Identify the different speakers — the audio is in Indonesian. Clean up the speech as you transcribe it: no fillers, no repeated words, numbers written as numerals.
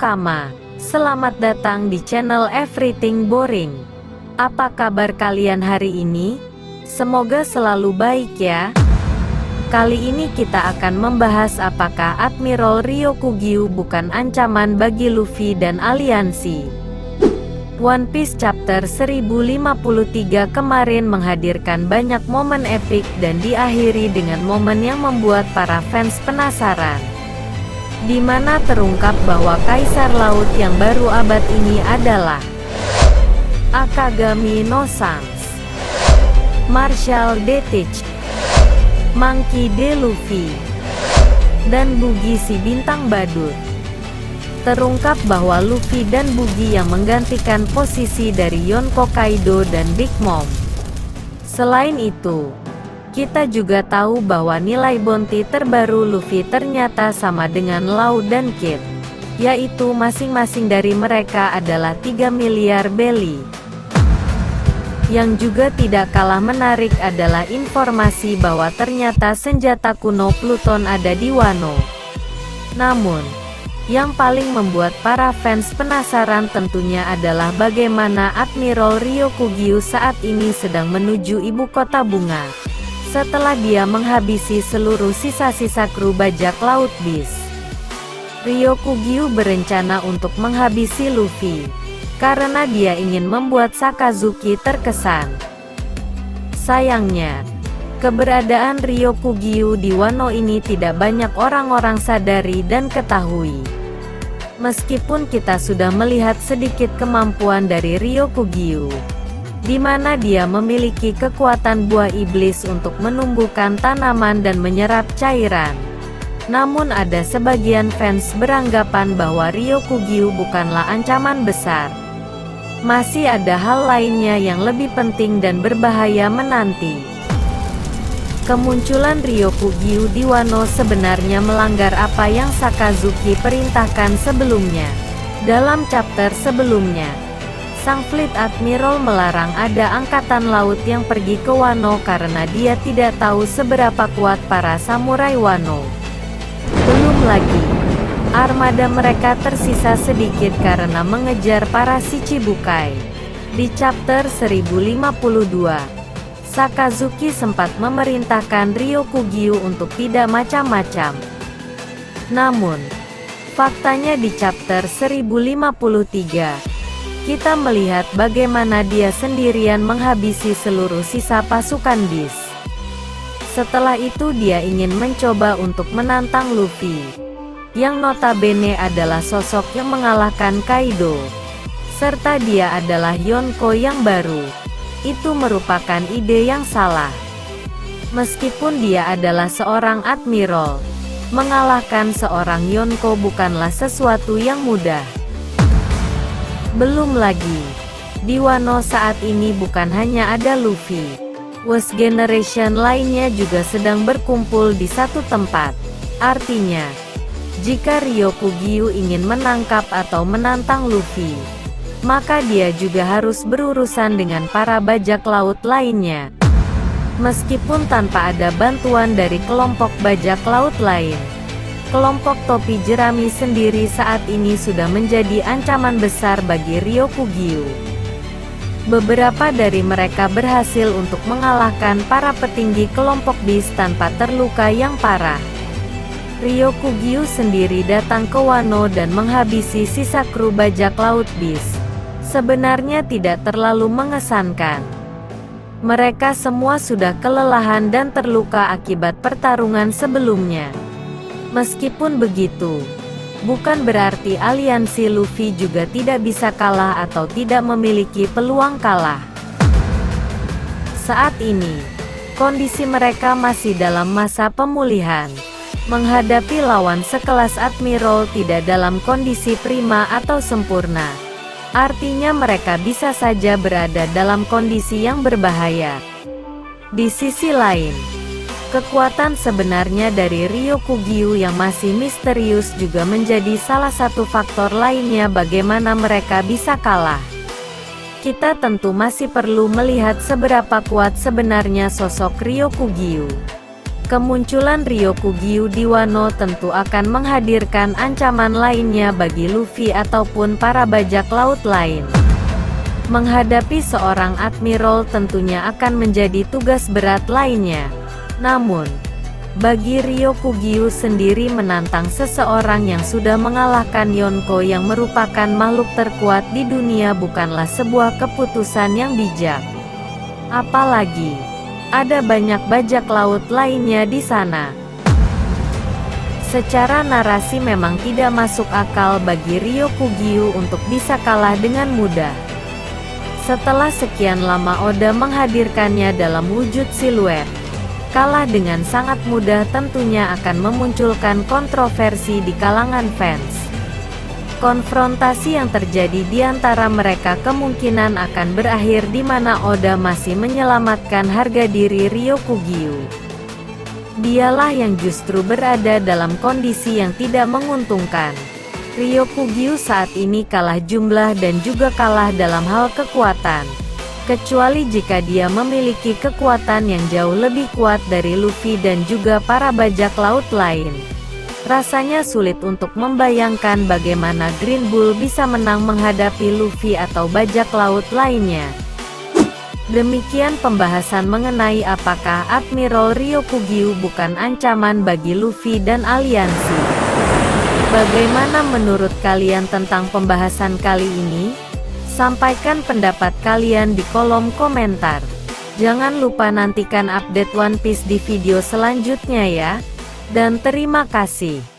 Speaker 1: Kama. Selamat datang di channel Everything Boring. Apa kabar kalian hari ini? Semoga selalu baik ya. Kali ini kita akan membahas apakah Admiral Ryokugyu bukan ancaman bagi Luffy dan aliansi. One Piece Chapter 1053 kemarin menghadirkan banyak momen epik dan diakhiri dengan momen yang membuat para fans penasaran, di mana terungkap bahwa Kaisar Laut yang baru abad ini adalah Akagami no Sans, Marshall D. Teach, Monkey D. Luffy, dan Buggy si Bintang Badut. Terungkap bahwa Luffy dan Buggy yang menggantikan posisi dari Yonko Kaido dan Big Mom. Selain itu, kita juga tahu bahwa nilai bounty terbaru Luffy ternyata sama dengan Law dan Kid, yaitu masing-masing dari mereka adalah 3 miliar belly. Yang juga tidak kalah menarik adalah informasi bahwa ternyata senjata kuno Pluton ada di Wano. Namun, yang paling membuat para fans penasaran tentunya adalah bagaimana Admiral Ryokugyu saat ini sedang menuju ibu kota bunga, setelah dia menghabisi seluruh sisa-sisa kru bajak laut Beast. Ryokugyu berencana untuk menghabisi Luffy, karena dia ingin membuat Sakazuki terkesan. Sayangnya, keberadaan Ryokugyu di Wano ini tidak banyak orang-orang sadari dan ketahui. Meskipun kita sudah melihat sedikit kemampuan dari Ryokugyu, di mana dia memiliki kekuatan buah iblis untuk menumbuhkan tanaman dan menyerap cairan. Namun ada sebagian fans beranggapan bahwa Ryokugyu bukanlah ancaman besar. Masih ada hal lainnya yang lebih penting dan berbahaya menanti. Kemunculan Ryokugyu di Wano sebenarnya melanggar apa yang Sakazuki perintahkan sebelumnya. Dalam chapter sebelumnya, Sang Fleet Admiral melarang ada angkatan laut yang pergi ke Wano karena dia tidak tahu seberapa kuat para samurai Wano. Belum lagi, armada mereka tersisa sedikit karena mengejar para Shichibukai. Di chapter 1052, Sakazuki sempat memerintahkan Ryokugyu untuk tidak macam-macam. Namun, faktanya di chapter 1053, kita melihat bagaimana dia sendirian menghabisi seluruh sisa pasukan Beast. Setelah itu dia ingin mencoba untuk menantang Luffy, yang notabene adalah sosok yang mengalahkan Kaido, serta dia adalah Yonko yang baru. Itu merupakan ide yang salah. Meskipun dia adalah seorang admiral, mengalahkan seorang Yonko bukanlah sesuatu yang mudah. Belum lagi, di Wano saat ini bukan hanya ada Luffy, West Generation lainnya juga sedang berkumpul di satu tempat. Artinya, jika Ryokugyu ingin menangkap atau menantang Luffy, maka dia juga harus berurusan dengan para bajak laut lainnya. Meskipun tanpa ada bantuan dari kelompok bajak laut lain, kelompok topi jerami sendiri saat ini sudah menjadi ancaman besar bagi Ryokugyu. Beberapa dari mereka berhasil untuk mengalahkan para petinggi kelompok Beast tanpa terluka yang parah. Ryokugyu sendiri datang ke Wano dan menghabisi sisa kru bajak laut Beast. Sebenarnya tidak terlalu mengesankan. Mereka semua sudah kelelahan dan terluka akibat pertarungan sebelumnya. Meskipun begitu, bukan berarti aliansi Luffy juga tidak bisa kalah atau tidak memiliki peluang kalah. Saat ini, kondisi mereka masih dalam masa pemulihan. Menghadapi lawan sekelas Admiral tidak dalam kondisi prima atau sempurna. Artinya mereka bisa saja berada dalam kondisi yang berbahaya. Di sisi lain, kekuatan sebenarnya dari Ryokugyu yang masih misterius juga menjadi salah satu faktor lainnya bagaimana mereka bisa kalah. Kita tentu masih perlu melihat seberapa kuat sebenarnya sosok Ryokugyu. Kemunculan Ryokugyu di Wano tentu akan menghadirkan ancaman lainnya bagi Luffy ataupun para bajak laut lain. Menghadapi seorang admiral tentunya akan menjadi tugas berat lainnya. Namun, bagi Ryokugyu sendiri menantang seseorang yang sudah mengalahkan Yonko yang merupakan makhluk terkuat di dunia bukanlah sebuah keputusan yang bijak. Apalagi, ada banyak bajak laut lainnya di sana. Secara narasi memang tidak masuk akal bagi Ryokugyu untuk bisa kalah dengan mudah. Setelah sekian lama Oda menghadirkannya dalam wujud siluet, kalah dengan sangat mudah tentunya akan memunculkan kontroversi di kalangan fans. Konfrontasi yang terjadi di antara mereka kemungkinan akan berakhir di mana Oda masih menyelamatkan harga diri Ryokugyu. Dialah yang justru berada dalam kondisi yang tidak menguntungkan. Ryokugyu saat ini kalah jumlah dan juga kalah dalam hal kekuatan. Kecuali jika dia memiliki kekuatan yang jauh lebih kuat dari Luffy dan juga para bajak laut lain. Rasanya sulit untuk membayangkan bagaimana Green Bull bisa menang menghadapi Luffy atau bajak laut lainnya. Demikian pembahasan mengenai apakah Admiral Ryokugyu bukan ancaman bagi Luffy dan aliansi. Bagaimana menurut kalian tentang pembahasan kali ini? Sampaikan pendapat kalian di kolom komentar. Jangan lupa nantikan update One Piece di video selanjutnya ya. Dan terima kasih.